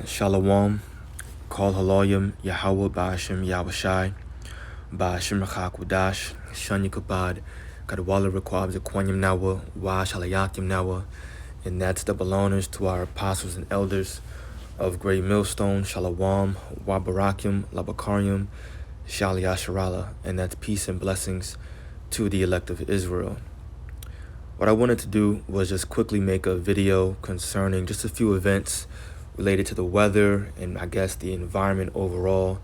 Shalom, Kol Haloyim, Yahweh Ba'ashem Yahushai, Ba'ashem Rachakwadash, Shanya Kabad, Kadwala Requabs, Aquanyam Nawa, Wa Shalayakim Nawa, and that's double honors to our apostles and elders of Great Millstone, Shalom, Wa Barakim, Labakarium, Shaliyasharala, and that's peace and blessings to the elect of Israel. What I wanted to do was just quickly make a video concerning just a few events related to the weather and I guess the environment overall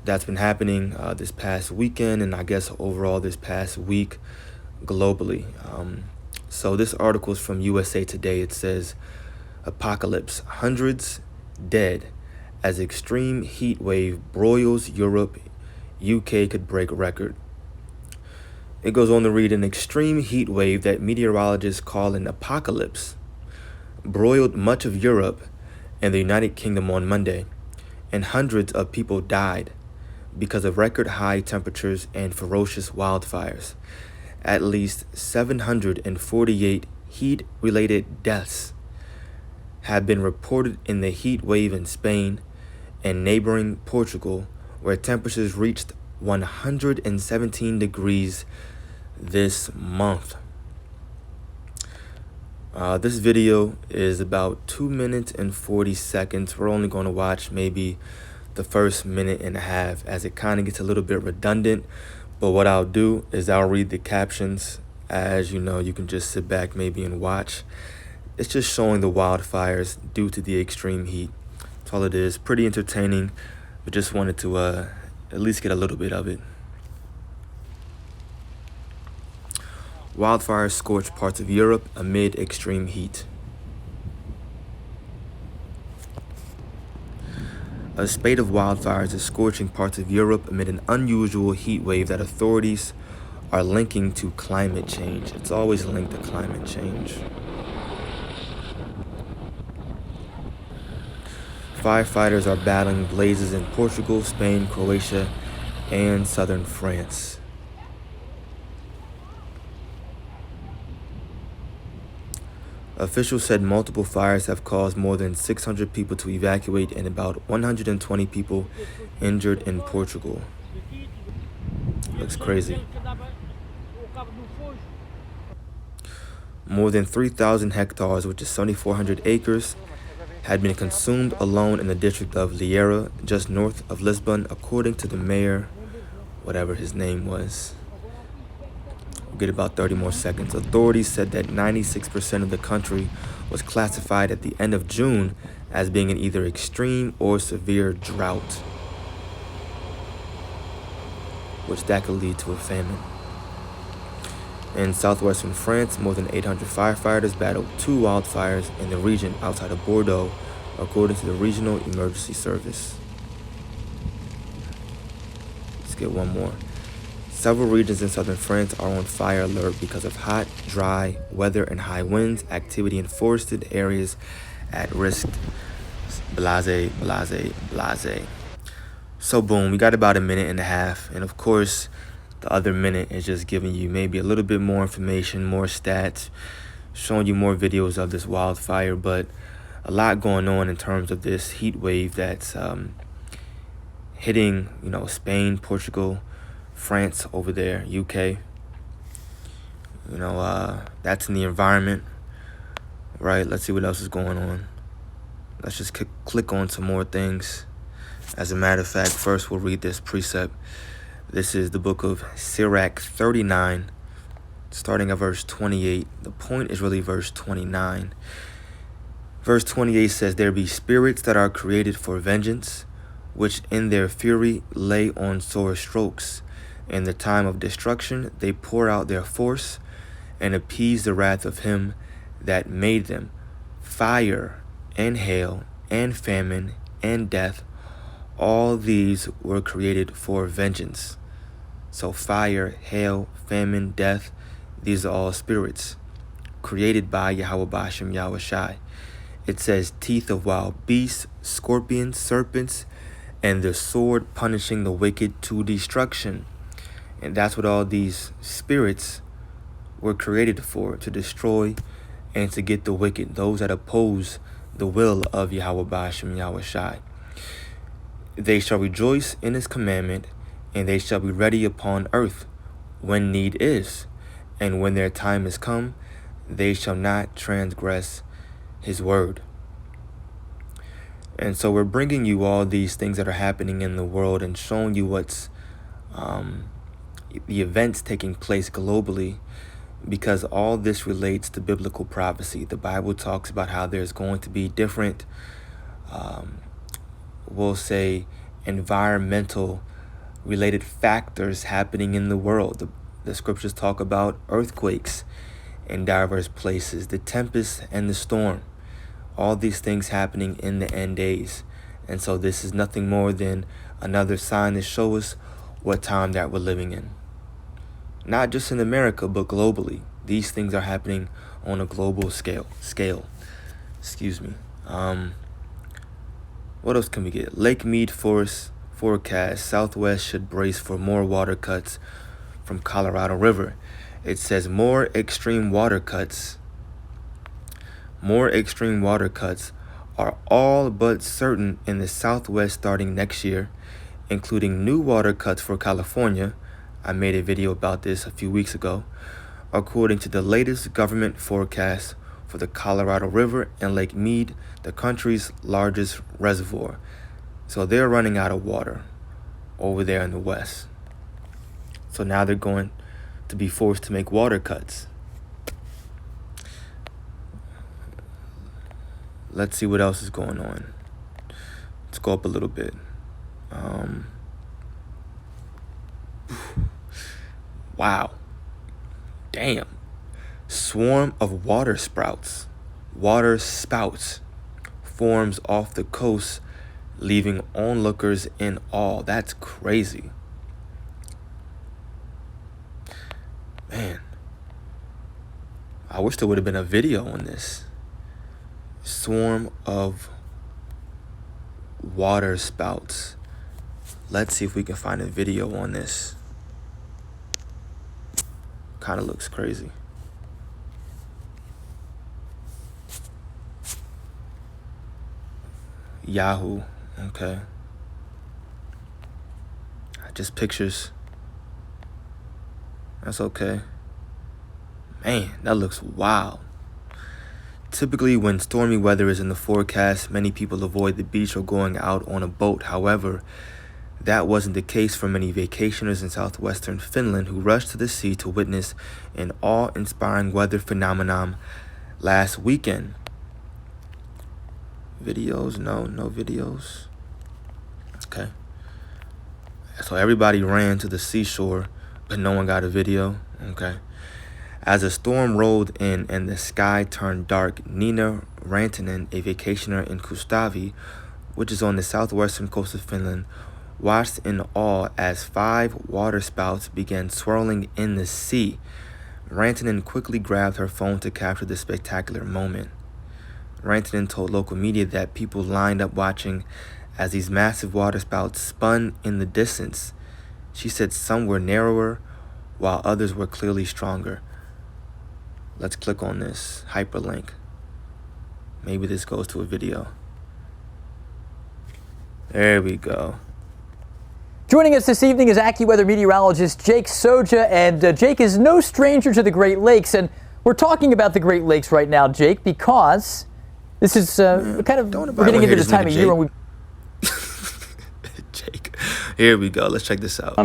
that's been happening this past weekend and I guess overall this past week globally. So this article is from USA Today. It says, Apocalypse, hundreds dead as extreme heat wave broils Europe, UK could break record. It goes on to read, an extreme heat wave that meteorologists call an apocalypse broiled much of Europe and the United Kingdom on Monday, and hundreds of people died because of record high temperatures and ferocious wildfires. At least 748 heat-related deaths have been reported in the heat wave in Spain and neighboring Portugal, where temperatures reached 117 degrees this month. This video is about 2 minutes and 40 seconds. We're only going to watch maybe the first minute and a half as it kind of gets a little bit redundant. But what I'll do is I'll read the captions. As you know, you can just sit back maybe and watch. It's just showing the wildfires due to the extreme heat. That's all it is. Pretty entertaining, but just wanted to at least get a little bit of it. Wildfires scorch parts of Europe amid extreme heat. A spate of wildfires is scorching parts of Europe amid an unusual heat wave that authorities are linking to climate change. It's always linked to climate change. Firefighters are battling blazes in Portugal, Spain, Croatia, and southern France. Officials said multiple fires have caused more than 600 people to evacuate and about 120 people injured in Portugal. Looks crazy. More than 3,000 hectares, which is 7,400 acres, had been consumed alone in the district of Lieira, just north of Lisbon, according to the mayor, whatever his name was. We'll get about 30 more seconds. Authorities said that 96% of the country was classified at the end of June as being in either extreme or severe drought, which that could lead to a famine. In southwestern France, more than 800 firefighters battled 2 wildfires in the region outside of Bordeaux, according to the Regional Emergency Service. Let's get one more. Several regions in southern France are on fire alert because of hot, dry weather and high winds, activity in forested areas at risk. Blase, blase, blase. So boom, we got about a minute and a half. And of course, the other minute is just giving you maybe a little bit more information, more stats, showing you more videos of this wildfire. But a lot going on in terms of this heat wave that's hitting, Spain, Portugal, France over there, UK. That's in the environment, right? Let's see what else is going on. Let's just click on some more things. As a matter of fact, first we'll read this precept. This is the book of Sirach 39, starting at verse 28. The point is really verse 29. Verse 28 says, there be spirits that are created for vengeance, which in their fury lay on sore strokes. In the time of destruction, they pour out their force and appease the wrath of him that made them. Fire and hail and famine and death, all these were created for vengeance. So fire, hail, famine, death, these are all spirits created by Yahweh Ba'ashem Yahushai. It says teeth of wild beasts, scorpions, serpents, and the sword punishing the wicked to destruction. And that's what all these spirits were created for, to destroy and to get the wicked, those that oppose the will of Yahweh Ba'ashem Yahweh Shai. They shall rejoice in his commandment, and they shall be ready upon earth when need is, and when their time is come, they shall not transgress his word. And so we're bringing you all these things that are happening in the world and showing you what's the events taking place globally, because all this relates to biblical prophecy. The Bible talks about how there's going to be different, we'll say, environmental related factors happening in the world. The scriptures talk about earthquakes in diverse places, the tempest and the storm, all these things happening in the end days. And so this is nothing more than another sign to show us what time that we're living in. Not just in America, but globally. These things are happening on a global scale. Excuse me. What else can we get? Lake Mead Forest forecast. Southwest should brace for more water cuts from Colorado River. It says more extreme water cuts. More extreme water cuts are all but certain in the Southwest starting next year, including new water cuts for California. I made a video about this a few weeks ago. According to the latest government forecast for the Colorado River and Lake Mead, the country's largest reservoir. So they're running out of water over there in the West. So now they're going to be forced to make water cuts. Let's see what else is going on. Let's go up a little bit. Wow. Damn. Swarm of waterspouts forms off the coast, leaving onlookers in awe. That's crazy. Man. I wish there would have been a video on this. Swarm of waterspouts. Let's see if we can find a video on this. Kind of looks crazy. Yahoo. Okay. Just pictures. That's okay. Man, that looks wild. Typically, when stormy weather is in the forecast, many people avoid the beach or going out on a boat. However, that wasn't the case for many vacationers in southwestern Finland who rushed to the sea to witness an awe-inspiring weather phenomenon last weekend. Videos? No videos. Okay. So everybody ran to the seashore, but no one got a video. Okay. As a storm rolled in and the sky turned dark, Nina Rantanen, a vacationer in Kustavi, which is on the southwestern coast of Finland, watched in awe as 5 waterspouts began swirling in the sea. Rantanen quickly grabbed her phone to capture the spectacular moment. Rantanen told local media that people lined up watching as these massive waterspouts spun in the distance. She said some were narrower, while others were clearly stronger. Let's click on this hyperlink. Maybe this goes to a video. There we go. Joining us this evening is AccuWeather meteorologist Jake Soja, and Jake is no stranger to the Great Lakes, and we're talking about the Great Lakes right now, Jake, because this is we're getting into the time of year when we... Jake, here we go. Let's check this out.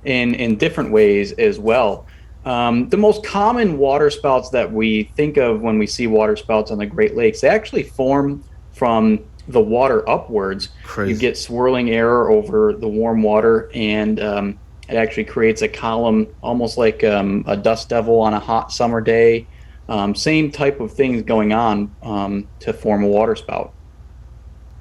In different ways as well. The most common waterspouts that we think of when we see waterspouts on the Great Lakes, they actually form from the water upwards. Crazy. You get swirling air over the warm water, and it actually creates a column almost like a dust devil on a hot summer day. Same type of things going on to form a waterspout.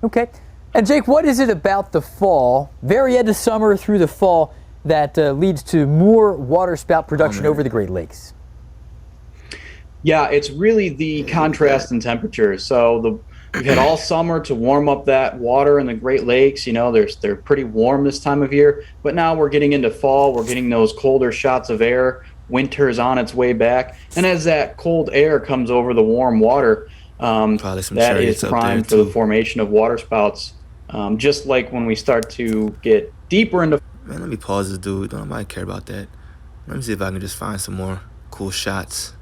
Okay. And Jake, what is it about the fall, very end of summer through the fall, that leads to more waterspout production over the Great Lakes? Yeah, it's really the contrast in temperatures. So we've had all summer to warm up that water in the Great Lakes. You know, they're pretty warm this time of year, but now we're getting into fall. We're getting those colder shots of air. Winter is on its way back, and as that cold air comes over the warm water, Probably some that is chariots up there primed for the too. formation of waterspouts. Just like when we start to get deeper into Man, let me pause this dude. Don't nobody care about that. Let me see if I can just find some more cool shots.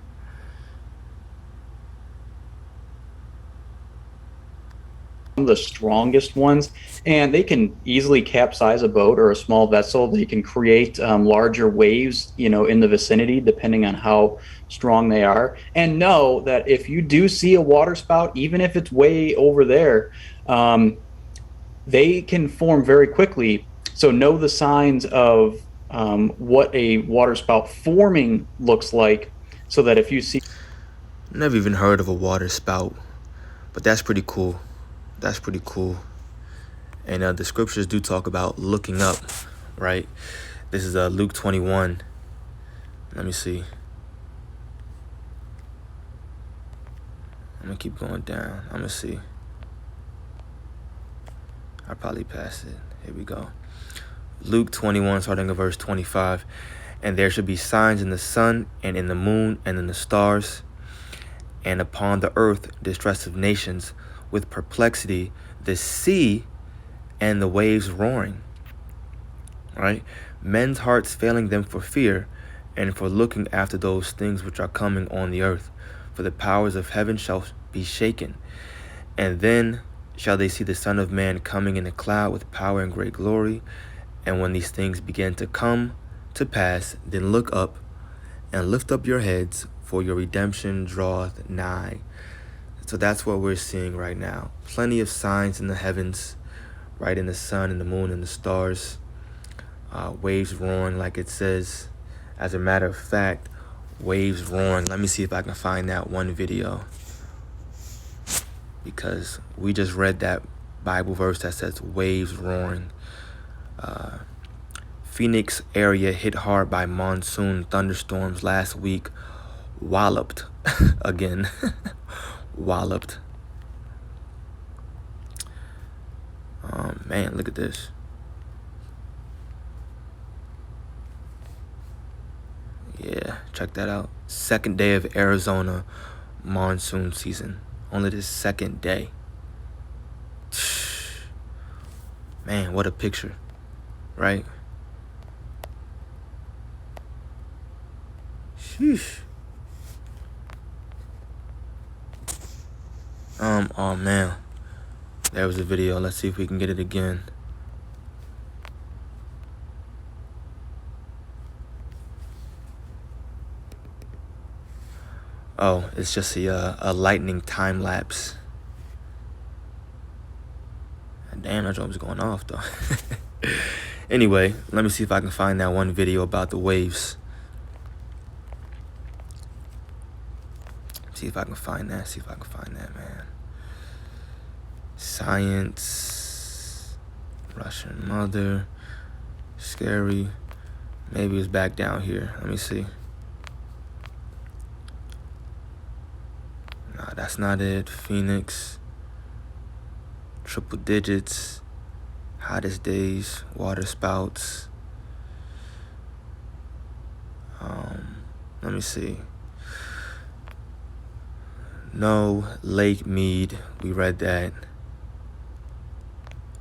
the strongest ones, and they can easily capsize a boat or a small vessel. They can create larger waves, in the vicinity, depending on how strong they are. And know that if you do see a water spout, even if it's way over there, they can form very quickly. So know the signs of what a water spout forming looks like, so that if you see Never even heard of a water spout, but that's pretty cool. That's pretty cool. And the scriptures do talk about looking up, right? This is Luke 21. Let me see. I'm gonna keep going down. I'm gonna see. I probably passed it. Here we go. Luke 21, starting at verse 25. And there should be signs in the sun and in the moon and in the stars, and upon the earth distress of nations, with perplexity, the sea and the waves roaring. Right? Men's hearts failing them for fear, and for looking after those things which are coming on the earth. For the powers of heaven shall be shaken. And then shall they see the Son of Man coming in a cloud with power and great glory. And when these things begin to come to pass, then look up and lift up your heads, for your redemption draweth nigh. So that's what we're seeing right now. Plenty of signs in the heavens, right, in the sun and the moon and the stars. Waves roaring, like it says. As a matter of fact, waves roaring. Let me see if I can find that one video, because we just read that Bible verse that says waves roaring. Phoenix area hit hard by monsoon thunderstorms last week. Walloped again. Walloped. Man, look at this. Yeah, check that out. Second day of Arizona monsoon season. Only the second day. Man, what a picture, right? Sheesh. Oh man. There was a video. Let's see if we can get it again. Oh, it's just a lightning time lapse. Damn, that joint was going off though. Anyway, let me see if I can find that one video about the waves. See if I can find that, man. Science, Russian mother, scary. Maybe it's back down here. Let me see. Nah, that's not it. Phoenix, triple digits, hottest days, water spouts. Let me see. No, Lake Mead. We read that.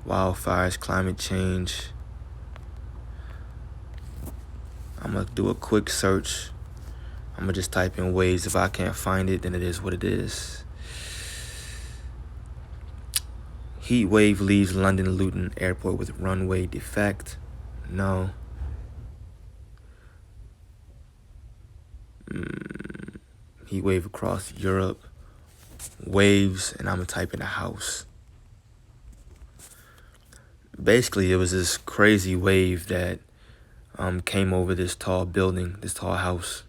Wildfires, climate change. I'm going to do a quick search. I'm going to just type in waves. If I can't find it, then it is what it is. Heat wave leaves London Luton Airport with runway defect. No. Heat wave across Europe. Waves, and I'm going to type in a house. Basically, it was this crazy wave that came over this tall building, this tall house.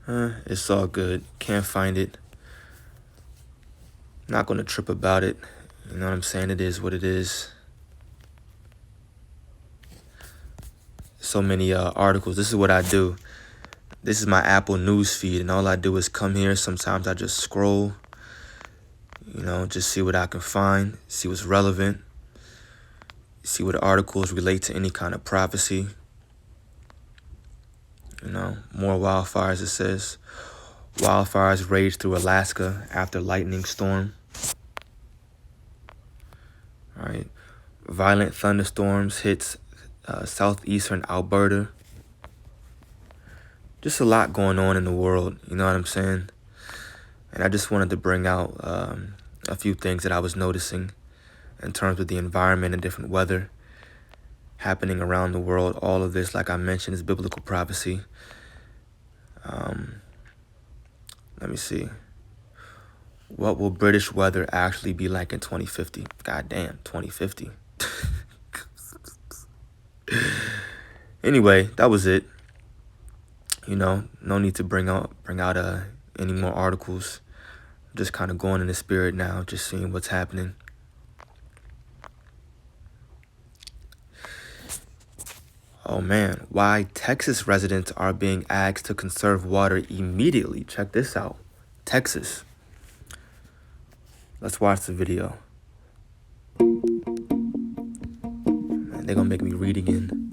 It's all good. Can't find it. Not going to trip about it. You know what I'm saying? It is what it is. So many articles. This is what I do. This is my Apple news feed, and all I do is come here. Sometimes I just scroll, just see what I can find, see what's relevant, see what articles relate to any kind of prophecy. More wildfires, it says. Wildfires rage through Alaska after lightning storm. All right. Violent thunderstorms hits southeastern Alberta. Just a lot going on in the world, you know what I'm saying? And I just wanted to bring out a few things that I was noticing in terms of the environment and different weather happening around the world. All of this, like I mentioned, is biblical prophecy. Let me see. What will British weather actually be like in 2050? God damn, 2050. Anyway, that was it. No need to bring out any more articles. Just kind of going in the spirit now, just seeing what's happening. Oh man, why Texas residents are being asked to conserve water immediately. Check this out. Texas. Let's watch the video. Man, they're gonna make me read again.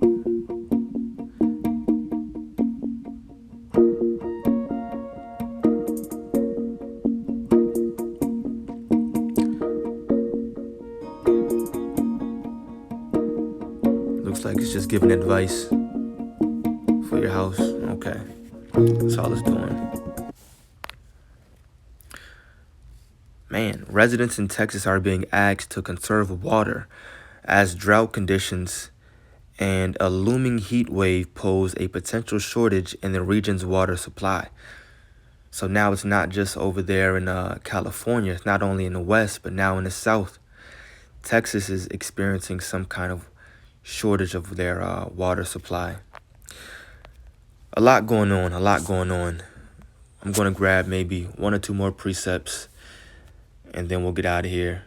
Looks like it's just giving advice for your house. Okay, that's all it's doing. Man, residents in Texas are being asked to conserve water as drought conditions and a looming heat wave pose a potential shortage in the region's water supply. So now it's not just over there in California. It's not only in the West, but now in the South. Texas is experiencing some kind of shortage of their water supply. A lot going on. I'm going to grab maybe one or two more precepts, and then we'll get out of here.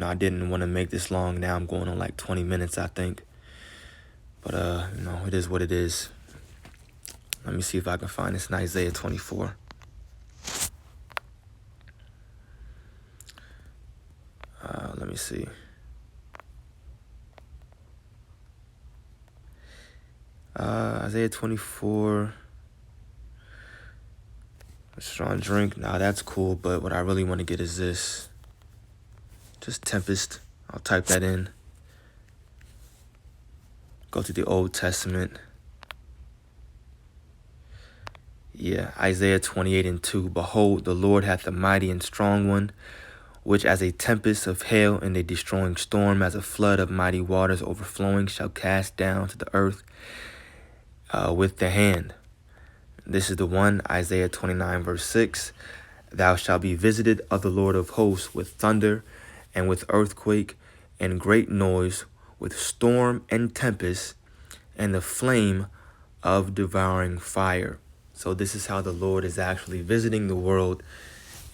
I didn't want to make this long. Now I'm going on like 20 minutes, I think. But, it is what it is. Let me see if I can find this in Isaiah 24. Let me see. Isaiah 24. A strong drink. Nah, that's cool. But what I really want to get is this. Just tempest. I'll type that in. Go to the Old Testament. Yeah, Isaiah 28:2. Behold, the Lord hath a mighty and strong one, which as a tempest of hail and a destroying storm, as a flood of mighty waters overflowing, shall cast down to the earth with the hand. This is the one, Isaiah 29:6. Thou shalt be visited of the Lord of hosts with thunder and with earthquake and great noise, with storm and tempest and the flame of devouring fire. So this is how the Lord is actually visiting the world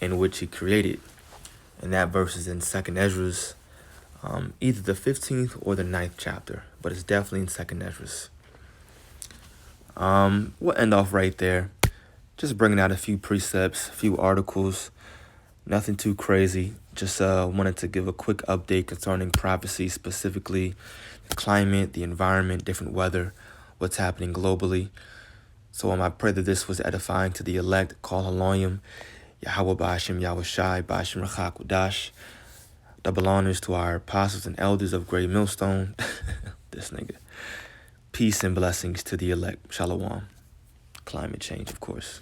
in which he created. And that verse is in 2nd Ezra's, either the 15th or the 9th chapter, but it's definitely in 2nd Ezra's. We'll end off right there. Just bringing out a few precepts, a few articles, nothing too crazy. Just wanted to give a quick update concerning prophecy, specifically the climate, the environment, different weather, what's happening globally. So I pray that this was edifying to the elect. Call Haloyim, Yahweh Ba'ashem Yahushai, Ba'ashem Rachakudash. Double honors to our apostles and elders of Great Millstone. This nigga. Peace and blessings to the elect. Shalom. Climate change, of course.